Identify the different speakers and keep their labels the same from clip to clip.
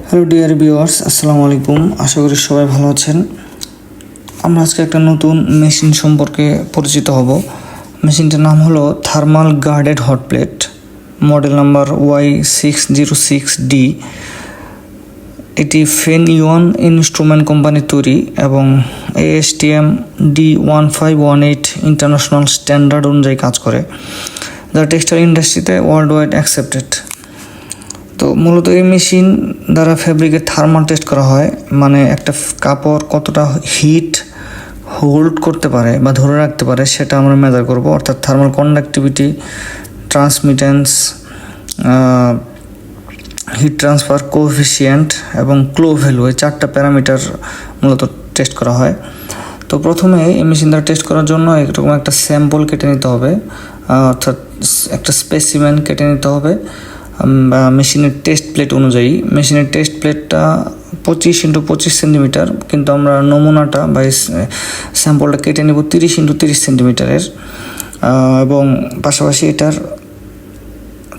Speaker 1: Hello dear viewers, আসসালামু আলাইকুম। আশা করি সবাই ভালো আছেন। আমরা আজকে একটা নতুন মেশিন সম্পর্কে পরিচিত হব। মেশিনটার নাম হলো thermal guarded hot plate, model number Y606D। এটি ফেনইয়ন ইনস্ট্রুমেন্ট কোম্পানির তৈরি এবং ASTM D1518 ইন্টারন্যাশনাল স্ট্যান্ডার্ড অনুযায়ী কাজ করে, যা টেক্সটাইল ইন্ডাস্ট্রিতে ওয়ার্ল্ড ওয়াইড অ্যাকসেপ্টেড। তো মূলত এই মেশিন দ্বারা ফ্যাব্রিকের থার্মাল টেস্ট করা হয়, মানে একটা কাপড় কতটা হিট হোল্ড করতে পারে বা ধরে রাখতে পারে সেটা আমরা মেজার করব। অর্থাৎ thermal conductivity, transmittance, heat transfer coefficient এবং ক্লো ভ্যালু, এই চারটা প্যারামিটার মূলত টেস্ট করা হয়। তো প্রথমে এই মেশিন দ্বারা টেস্ট করার জন্য এরকম একটা স্যাম্পল কেটে নিতে হবে, অর্থাৎ একটা স্পেসিমেন কেটে নিতে হবে মেশিনের টেস্ট প্লেট অনুযায়ী। মেশিনের টেস্ট প্লেটটা 25x25 সেন্টিমিটার, কিন্তু আমরা নমুনাটা বা স্যাম্পলটা কেটে নেব 30x30 সেন্টিমিটারের, এবং পাশাপাশি এটার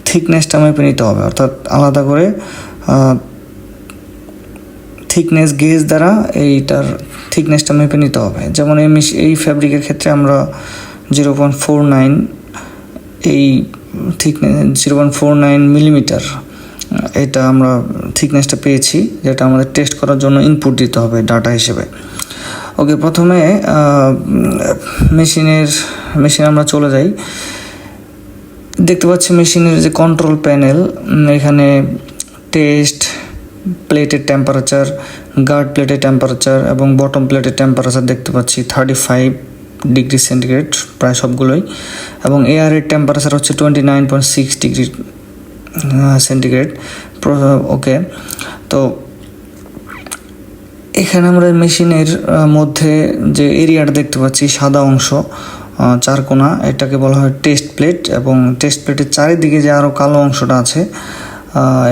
Speaker 1: থিকনেসটা মেপে নিতে হবে, অর্থাৎ আলাদা করে থিকনেস গেজ দ্বারা এইটার থিকনেসটা মেপে নিতে হবে। যেমন এই ফ্যাব্রিকের ক্ষেত্রে আমরা 0.49 এই থিকনেস 0.49 মিলিমিটার এটা আমরা থিকনেসটা পেয়েছি, যেটা আমাদের টেস্ট করার জন্য ইনপুট দিতে হবে ডাটা হিসেবে। ওকে, প্রথমে মেশিনে আমরা চলে যাই। দেখতে পাচ্ছি মেশিনের যে কন্ট্রোল প্যানেল, এখানে টেস্ট প্লেটের টেম্পারেচার, গার্ড প্লেটের টেম্পারেচার এবং বটম প্লেটের টেম্পারেচার দেখতে পাচ্ছি 35 ডিগ্রি সেন্টিগ্রেড প্রায় সবগুলোই, এবং এয়ারের টেম্পারেচার হচ্ছে 29.6 ডিগ্রি সেন্টিগ্রেড। ওকে, তো এখানে আমরা মেশিনের মধ্যে যে এরিয়াটা দেখতে পাচ্ছি সাদা অংশ, চারকোনা, এটাকে বলা হয় টেস্ট প্লেট, এবং টেস্ট প্লেটের চারিদিকে যে আরও কালো অংশটা আছে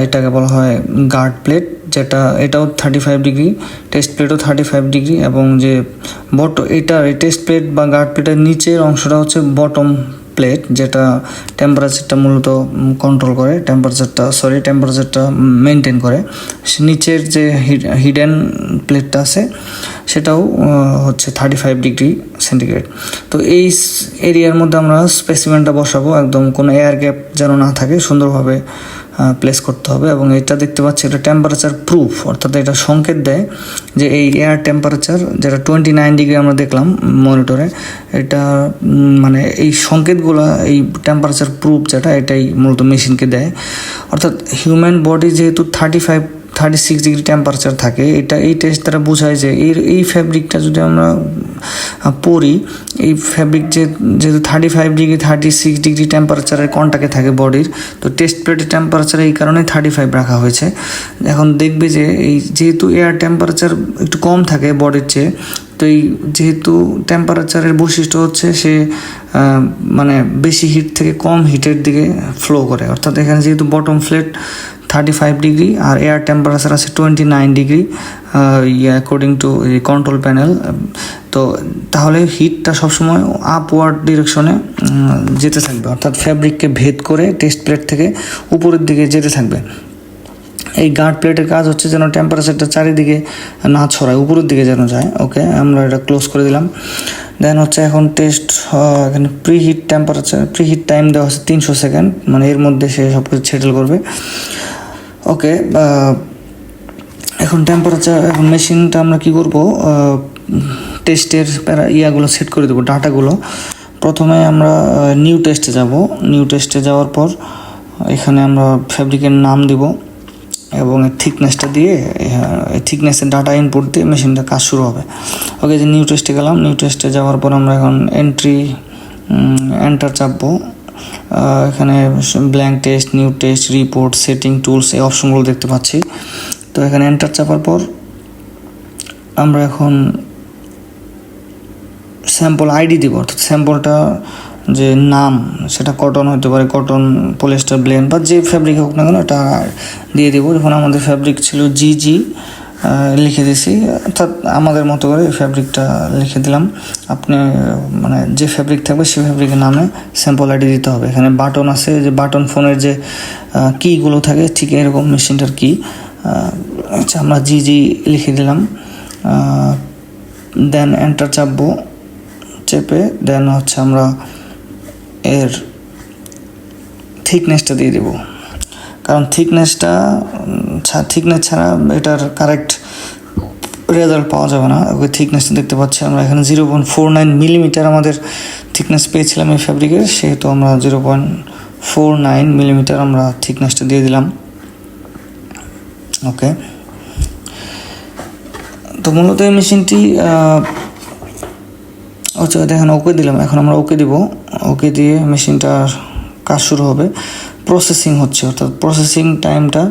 Speaker 1: এটাকে বলা হয় গার্ড প্লেট, যেটা এটাও 35 ডিগ্রি, টেস্ট প্লেটও 35 ডিগ্রি, এবং যে এই টেস্ট প্লেট বা গার্ড প্লেটের নিচের অংশটা হচ্ছে বটম প্লেট, যেটা টেম্পারেচারটা মূলত কন্ট্রোল করে, টেম্পারেচারটা মেনটেন করে। নিচের যে হিডেন প্লেটটা আছে সেটাও হচ্ছে 35 ডিগ্রি সেন্টিগ্রেড। তো এই এরিয়ার মধ্যে আমরা স্পেসিমেনটা বসাবো, একদম কোনো এয়ার গ্যাপ যেন না থাকে, সুন্দরভাবে প্লেস করতে হবে। এবং এটা দেখতে পাচ্ছি এটা টেম্পারেচার প্রুফ, অর্থাৎ এটা সংকেত দেয় যে এই এয়ার টেম্পারেচার যেটা 29 ডিগ্রি আমরা দেখলাম মনিটরে, এটা মানে এই সংকেতগুলো, এই টেম্পারেচার প্রুফ যেটা, এটাই মূলত মেশিনকে দেয়। অর্থাৎ হিউম্যান বডি যেহেতু 36 ডিগ্রি টেম্পারেচার থাকে, এই টেস্ট দ্বারা বোঝায় যে এই ফ্যাব্রিকটা যদি আমরা পরি, এই ফ্যাব্রিক যেহেতু 35 ডিগ্রি 36 ডিগ্রি টেম্পারেচারের কন্টাক্টে থাকে বডির, তো টেস্ট প্লেটের টেম্পারেচার এই কারণে 35 রাখা হয়েছে। এখন দেখবে যে এই যেহেতু এয়ার টেম্পারেচার একটু কম থাকে বডির চেয়ে, তো এই যেহেতু টেম্পারেচারের বৈশিষ্ট্য হচ্ছে সে মানে বেশি হিট থেকে কম হিটের দিকে ফ্লো করে। অর্থাৎ এখানে যেহেতু বটম প্লেট 35 ডিগ্রি আর এয়ার টেম্পারেচার আছে 29 ডিগ্রি অ্যাকর্ডিং টু এই কন্ট্রোল প্যানেল, তো তাহলে হিটটা সবসময় আপওয়ার্ড ডিরেকশনে যেতে থাকবে, অর্থাৎ ফ্যাব্রিককে ভেদ করে টেস্ট প্লেট থেকে উপরের দিকে যেতে থাকবে। এই গার্ড প্লেটের কাজ হচ্ছে যেন টেম্পারেচারটা চারিদিকে না ছড়ায়, উপরের দিকে যেন যায়। ওকে, আমরা এটা ক্লোজ করে দিলাম। দেন হচ্ছে এখন টেস্ট, এখানে প্রিহিট টাইম দেওয়া হচ্ছে 300 সেকেন্ড, মানে এর মধ্যে সে সব কিছু সেটেল করবে। ওকে, এখন মেশিনটা আমরা কি করব, টেস্টের ইয়াগুলো সেট করে দেবো, ডাটাগুলো। প্রথমে আমরা নিউ টেস্টে যাওয়ার পর এখানে আমরা ফ্যাব্রিকের নাম দিব এবং থিকনেসটা দিয়ে থিকনেসের ডাটা ইনপুট দিয়ে মেশিনটা কাজ শুরু হবে। ওকে, যে নিউ টেস্টে গেলাম, নিউ টেস্টে যাওয়ার পর আমরা এখন এন্টার চাপবো। এখানে blank test, new test, report, setting, tools, এই অপশনগুলো দেখতে পাচ্ছি। তো এখানে এন্টার চাপার পর আমরা এখন স্যাম্পল আইডি দিব, অর্থাৎ স্যাম্পলটা যে নাম সেটা কটন হতে পারে, কটন, পলিয়েস্টার, ব্লেন্ড বা যে ফ্যাব্রিক হোক না কেন এটা দিয়ে দেবো। এখন আমাদের ফ্যাব্রিক ছিল GG, লিখে দিয়েছি, অর্থাৎ আমাদের মতো করে ফ্যাব্রিকটা লিখে দিলাম। আপনি মানে যে ফ্যাব্রিক থাকবে সেই ফ্যাব্রিকের নামে স্যাম্পল আইডি দিতে হবে। এখানে বাটন আছে, যে বাটন ফোনের যে কিগুলো থাকে ঠিক এরকম মেশিনটার কি, আচ্ছা, আমরা জি লিখে দিলাম, দেন এন্টার চাপবো, চেপে দেন হচ্ছে আমরা এর থিকনেসটা দিয়ে দেব, কারণ থিকনেস ছাড়া এটার কারেক্ট রেজাল্ট পাওয়া যাবে না। ওকে, থিকনেসটা দেখতে পাচ্ছি আমরা এখানে 0.49 মিলিমিটার আমাদের থিকনেস পেয়েছিলাম এই ফ্যাব্রিকের, সেহেতু আমরা 0.49 মিলিমিটার আমরা থিকনেসটা দিয়ে দিলাম। ওকে, তো মূলত এই মেশিনটি হচ্ছে দেখেন ওকে দিলাম, এখন আমরা ওকে দিব, ওকে দিয়ে মেশিনটার কাজ শুরু হবে। প্রসেসিং হচ্ছে, অর্থাৎ প্রসেসিং টাইমটা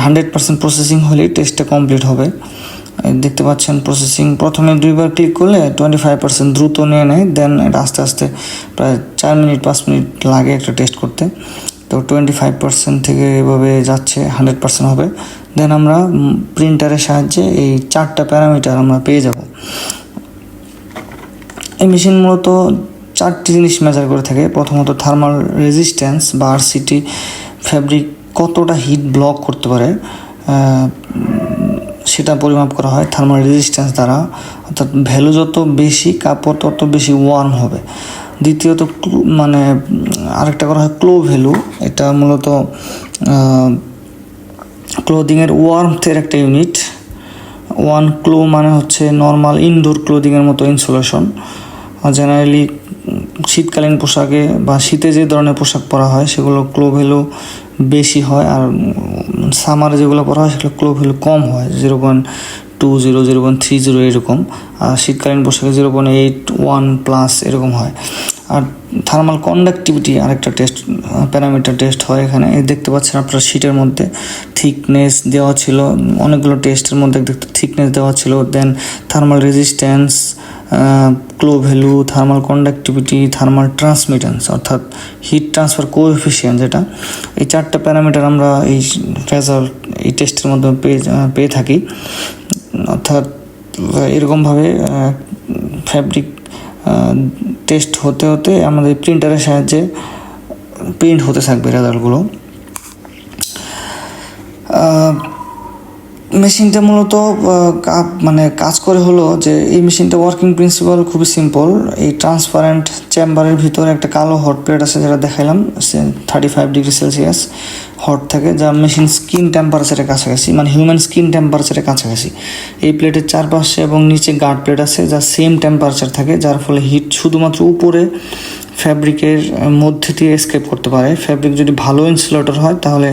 Speaker 1: 100% প্রসেসিং হলেই টেস্টটা কমপ্লিট হবে। দেখতে পাচ্ছেন প্রসেসিং প্রথমে 2বার ক্লিক করলে 25% দ্রুত নিয়ে নেয়, দেন এটা আস্তে আস্তে প্রায় 4-5 মিনিট লাগে একটা টেস্ট করতে। তো 25% থেকে এভাবে যাচ্ছে 100% হবে। দেন আমরা প্রিন্টারের সাহায্যে এই 4টা প্যারামিটার আমরা পেয়ে যাব। এই মেশিন মূলত 4টি জিনিস মেজার করে থাকে। প্রথমত থার্মাল রেজিস্ট্যান্স বা আরসিটি, ফ্যাব্রিক কতটা হিট ব্লক করতে পারে সেটা পরিমাপ করা হয় থার্মাল রেজিস্ট্যান্স দ্বারা, অর্থাৎ ভ্যালু যত বেশি কাপড় তত বেশি ওয়ার্ম হবে। দ্বিতীয়ত মানে আরেকটা করা হয় ক্লো ভ্যালু, এটা মূলত ক্লোদিংয়ের ওয়ার্মথের একটা ইউনিট। 1 ক্লো মানে হচ্ছে নর্মাল ইনডোর ক্লোদিংয়ের মতো ইনসুলেশন। জেনারেলি শীতকালীন পোশাকে বা শীতে যে ধরনের পোশাক পরা হয় সেগুলো ক্লো ভ্যালু বেশি হয়, আর সামারে যেগুলো পরা হয় সেগুলো ক্লো ভ্যালু কম হয়, 0.20 0.30 এরকম। আর শীতকালীন পোশাকে 0.81+ এরকম হয়। আর থার্মাল কন্ডাক্টিভিটি আরেকটা টেস্ট প্যারামিটার টেস্ট হয় এখানে। দেখতে পাচ্ছেন আপনার শিটের মধ্যে থিকনেস দেওয়া ছিল, অনেকগুলো টেস্টের মধ্যে থিকনেস দেওয়া ছিল, দেন থার্মাল রেজিস্ট্যান্স, ক্লো ভ্যালু, থার্মাল কন্ডাক্টিভিটি, থার্মাল ট্রান্সমিটেন্স অর্থাৎ হিট ট্রান্সফার কোএফিসিয়েন্ট, যেটা এই 4টা প্যারামিটার আমরা এই রেজাল্ট এই টেস্টের মধ্যে পেয়ে থাকি। অর্থাৎ এরকমভাবে ফ্যাব্রিক টেস্ট হতে হতে আমাদের প্রিন্টারের সাহায্যে প্রিন্ট হতে থাকবে রেজাল্টগুলো। মেশিনটা মূলত মানে কাজ করে হলো যে এই মেশিনটা ওয়ার্কিং প্রিন্সিপাল খুবই সিম্পল। এই ট্রান্সপারেন্ট চেম্বারের ভিতরে একটা কালো হট প্লেট আছে, যেটা দেখাইলাম 35 ডিগ্রি সেলসিয়াস হট থাকে, যা মেশিন স্কিন টেম্পারেচারের কাছাকাছি, মানে হিউম্যান স্কিন টেম্পারেচারের কাছাকাছি। এই প্লেটের চারপাশে এবং নিচে গার্ড প্লেট আছে যা সেম টেম্পারেচার থাকে, যার ফলে হিট শুধুমাত্র উপরে ফ্যাব্রিকের মধ্যে দিয়ে এসকেপ করতে পারে। ফ্যাব্রিক যদি ভালো ইনসুলেটর হয় তাহলে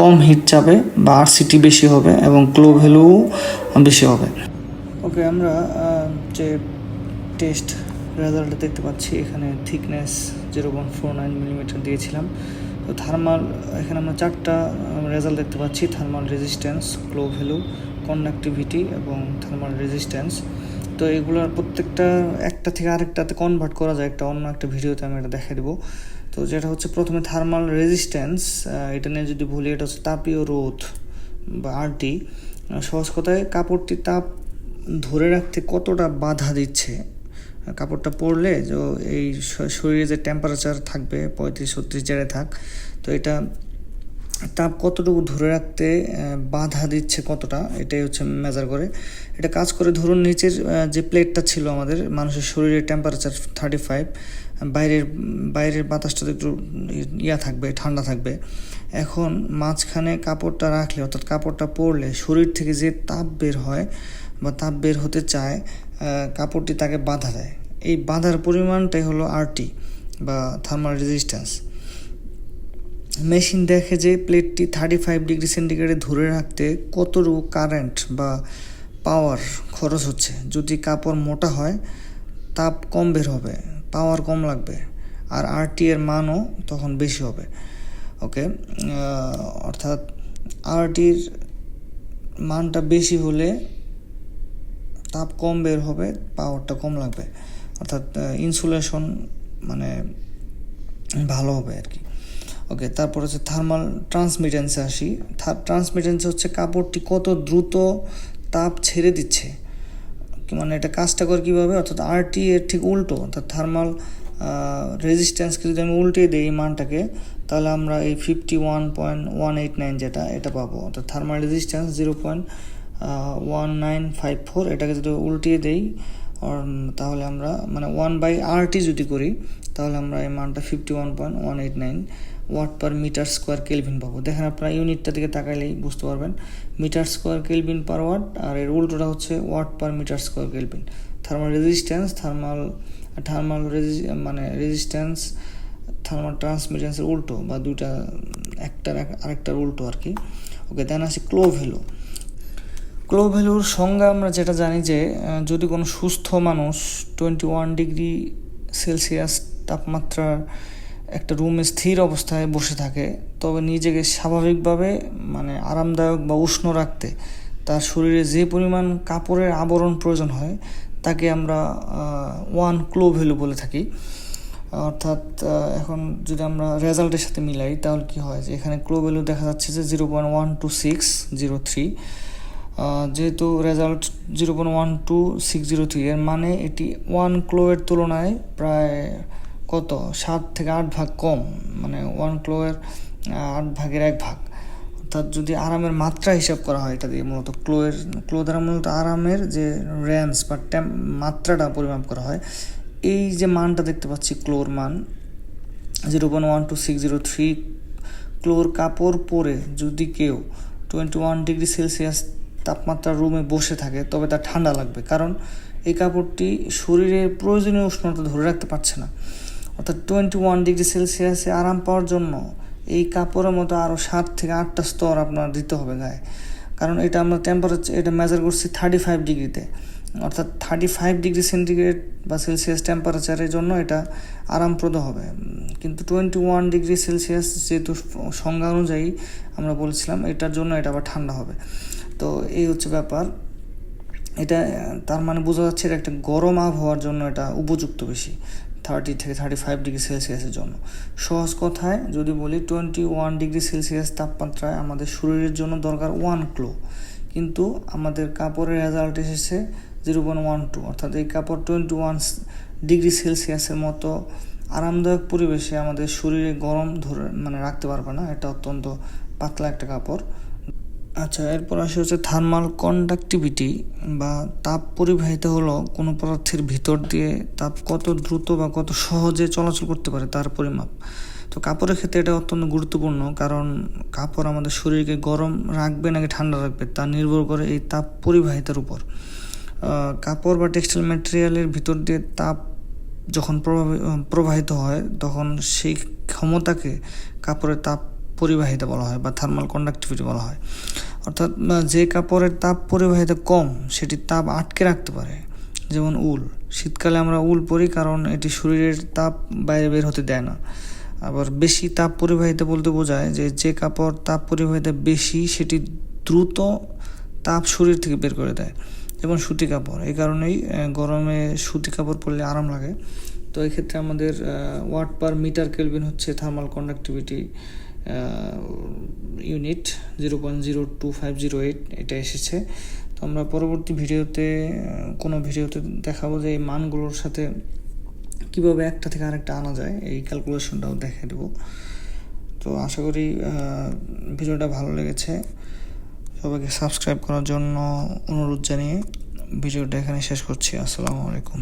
Speaker 1: কম হিট যাবে বা আরসিটি বেশি হবে এবং ক্লো ভ্যালু বেশি হবে। ওকে, আমরা যে টেস্ট রেজাল্টটা দেখতে পাচ্ছি এখানে থিকনেস 0.49 মিলিমিটার দিয়েছিলাম। তো থার্মাল এখানে আমরা 4টা রেজাল্ট দেখতে পাচ্ছি: থার্মাল রেজিস্ট্যান্স, ক্লো ভ্যালু, কন্ডাক্টিভিটি এবং থার্মাল রেজিস্ট্যান্স। তো এগুলোর প্রত্যেকটা একটা থেকে আরেকটাতে কনভার্ট করা যায়, অন্য একটা ভিডিওতে আমি এটা দেখাই দেবো। তো যেটা হচ্ছে প্রথমে থার্মাল রেজিস্ট্যান্স, এটা নিয়ে যদি বলি এটা হচ্ছে তাপীয় রোধ বা আরটি। সহজ কথায় কাপড়টি তাপ ধরে রাখতে কতটা বাধা দিচ্ছে। কাপড়টা পরলে যে এই শরীরে যে টেম্পারেচার থাকবে 35-36 যারে থাক, তো এটা তাপ কতটুকু ধরে রাখতে বাধা দিচ্ছে কতটা, এটাই হচ্ছে মেজার করে। এটা কাজ করে ধরুন নিচের যে প্লেটটা ছিল আমাদের মানুষের শরীরের টেম্পারেচার 35, বাইরের বাতাসটা একটু থাকবে, ঠান্ডা থাকবে। এখন মাঝখানে কাপড়টা রাখলে অর্থাৎ কাপড়টা পরলে শরীর থেকে যে তাপ বের হয় বা তাপ বের হতে চায়, কাপড়টি তাকে বাধা দেয়। এই বাধার পরিমাণটাই হলো আরটি বা থার্মাল রেজিস্ট্যান্স। মেশিন দেখে যে প্লেটটি 35 ডিগ্রি সেন্টিগ্রেডে ধরে রাখতে কতটুকু কারেন্ট বা পাওয়ার খরচ হচ্ছে। যদি কাপড় মোটা হয় তাপ কম বের হবে, পাওয়ার কম লাগবে, আর আরটি এর মানও তখন বেশি হবে। ওকে, অর্থাৎ আরটির মানটা বেশি হলে তাপ কম বের হবে, পাওয়ারটা কম লাগবে, অর্থাৎ ইনসুলেশন মানে ভালো হবে আর কি। ওকে, তারপর হচ্ছে থার্মাল ট্রান্সমিটেন্সে আসি। ট্রান্সমিটেন্স হচ্ছে কাপড়টি কত দ্রুত তাপ ছেড়ে দিচ্ছে, মানে এটা কাজটা করে কীভাবে, অর্থাৎ আরটি এর ঠিক উল্টো। অর্থাৎ থার্মাল রেজিস্ট্যান্সকে যদি আমি উল্টে দিই এই মানটাকে, তাহলে আমরা এই 51.189 যেটা এটা পাবো। অর্থাৎ থার্মাল রেজিস্ট্যান্স 0.1954, এটাকে যদি উল্টিয়ে দেই তাহলে আমরা মানে 1/RT যদি করি তাহলে আমরা এই মানটা 51.189 watt per metre square kelvin পাবো। দেখেন আপনারা ইউনিটটা দিকে তাকাইলেই বুঝতে পারবেন, metre square kelvin per watt, আর এর উল্টোটা হচ্ছে watt per metre square kelvin. Thermal resistance resistance thermal ট্রান্সমিটেন্সের উল্টো, বা দুইটা আরেকটার উল্টো আর কি। ওকে, দেন আসি ক্লো ভ্যালু। ক্লো ভ্যালুর সংজ্ঞা আমরা যেটা জানি যে যদি কোনো সুস্থ মানুষ 21 ডিগ্রি সেলসিয়াস তাপমাত্রার একটা রুমে স্থির অবস্থায় বসে থাকে, তবে নিজেকে স্বাভাবিকভাবে মানে আরামদায়ক বা উষ্ণ রাখতে তার শরীরে যে পরিমাণ কাপড়ের আবরণ প্রয়োজন হয় তাকে আমরা 1 ক্লো ভ্যালু বলে থাকি। অর্থাৎ এখন যদি আমরা রেজাল্টের সাথে মিলাই তাহলে কি হয় যে এখানে ক্লো ভ্যালু দেখা যাচ্ছে যে 0.12603। যেহেতু রেজাল্ট 0.12603, এর মানে এটি 1 ক্লোয়ের তুলনায় প্রায় কত 7 থেকে 8 ভাগ কম, মানে 1 ক্লোয়ের 8 ভাগের 1 ভাগ। অর্থাৎ যদি আরামের মাত্রা হিসাব করা হয় এটা দিয়ে মূলত ক্লো দ্বারা মূলত আরামের যে রেঞ্জ বা মাত্রাটা পরিমাপ করা হয়। এই যে মানটা দেখতে পাচ্ছি ক্লোর মান 0.12603, ক্লোর কাপড় পরে যদি কেউ 21 ডিগ্রি সেলসিয়াস তাপমাত্রার রুমে বসে থাকে তবে তার ঠান্ডা লাগবে, কারণ এই কাপড়টি শরীরের প্রয়োজনীয় উষ্ণতা ধরে রাখতে পারছে না। অর্থাৎ 21 ডিগ্রি সেলসিয়াসে আরাম পাওয়ার জন্য এই কাপড়ের মতো আরও 7 থেকে 8টা স্তর আপনার দিতে হবে গায়ে, কারণ এটা আমরা এটা মেজার করছি 35 ডিগ্রিতে। অর্থাৎ 35 ডিগ্রি সেন্টিগ্রেড বা সেলসিয়াস টেম্পারেচারের জন্য এটা আরামপ্রদ হবে, কিন্তু 21 ডিগ্রি সেলসিয়াস যেহেতু সংজ্ঞা অনুযায়ী আমরা বলছিলাম এটার জন্য এটা আবার ঠান্ডা হবে। তো এই হচ্ছে ব্যাপার। এটা তার মানে বোঝা যাচ্ছে এটা একটা গরম আবহাওয়ার জন্য এটা উপযুক্ত বেশি, 30 থেকে 35 ডিগ্রি সেলসিয়াসের জন্য। সহজ কথায় যদি বলি 21 ডিগ্রি সেলসিয়াস তাপমাত্রায় আমাদের শরীরের জন্য দরকার 1 ক্লো, কিন্তু আমাদের কাপড়ের রেজাল্ট এসেছে 0.12। অর্থাৎ এই কাপড় 21 ডিগ্রি সেলসিয়াসের মতো আরামদায়ক পরিবেশে আমাদের শরীরে গরম ধরে রাখতে পারবে না, এটা অত্যন্ত পাতলা একটা কাপড়। আচ্ছা, এরপর আসে হচ্ছে থার্মাল কন্ডাক্টিভিটি বা তাপ পরিবাহিতা হলো কোনো পদার্থের ভিতর দিয়ে তাপ কত দ্রুত বা কত সহজে চলাচল করতে পারে তার পরিমাপ। তো কাপড়ের ক্ষেত্রে এটা অত্যন্ত গুরুত্বপূর্ণ, কারণ কাপড় আমাদের শরীরকে গরম রাখবে নাকি ঠান্ডা রাখবে তা নির্ভর করে এই তাপ পরিবাহিতার উপর। কাপড় বা টেক্সটাইল ম্যাটেরিয়ালের ভিতর দিয়ে তাপ যখন প্রবাহিত হয় তখন সেই ক্ষমতাকে কাপড়ের তাপ পরিবাহিতা বলা হয় বা থার্মাল কন্ডাক্টিভিটি বলা হয়। অর্থাৎ যে কাপড়ের তাপ পরিবাহিতা কম সেটি তাপ আটকে রাখতে পারে, যেমন উল। শীতকালে আমরা উল পরি কারণ এটি শরীরের তাপ বাইরে বের হতে দেয় না। আবার বেশি তাপ পরিবাহিতা বলতে বোঝায় যে কাপড় তাপ পরিবাহিতা বেশি সেটি দ্রুত তাপ শরীর থেকে বের করে দেয়, যেমন সুতি কাপড়। এই কারণেই গরমে সুতি কাপড় পরলে আরাম লাগে। তো এক্ষেত্রে আমাদের ওয়াট পার মিটার কেলভিন হচ্ছে থার্মাল কন্ডাক্টিভিটি ইউনিট 0.02508 এটা এসেছে। তো আমরা পরবর্তী কোনো ভিডিওতে দেখাবো যে এই মানগুলোর সাথে কিভাবে একটা থেকে আরেকটা আনা যায়, এই ক্যালকুলেশনটাও দেখে দেবো। তো আশা করি ভিডিওটা ভালো লেগেছে। সবাইকে সাবস্ক্রাইব করার জন্য অনুরোধ জানিয়ে ভিডিওটা এখানে শেষ করছি। আসসালামু আলাইকুম।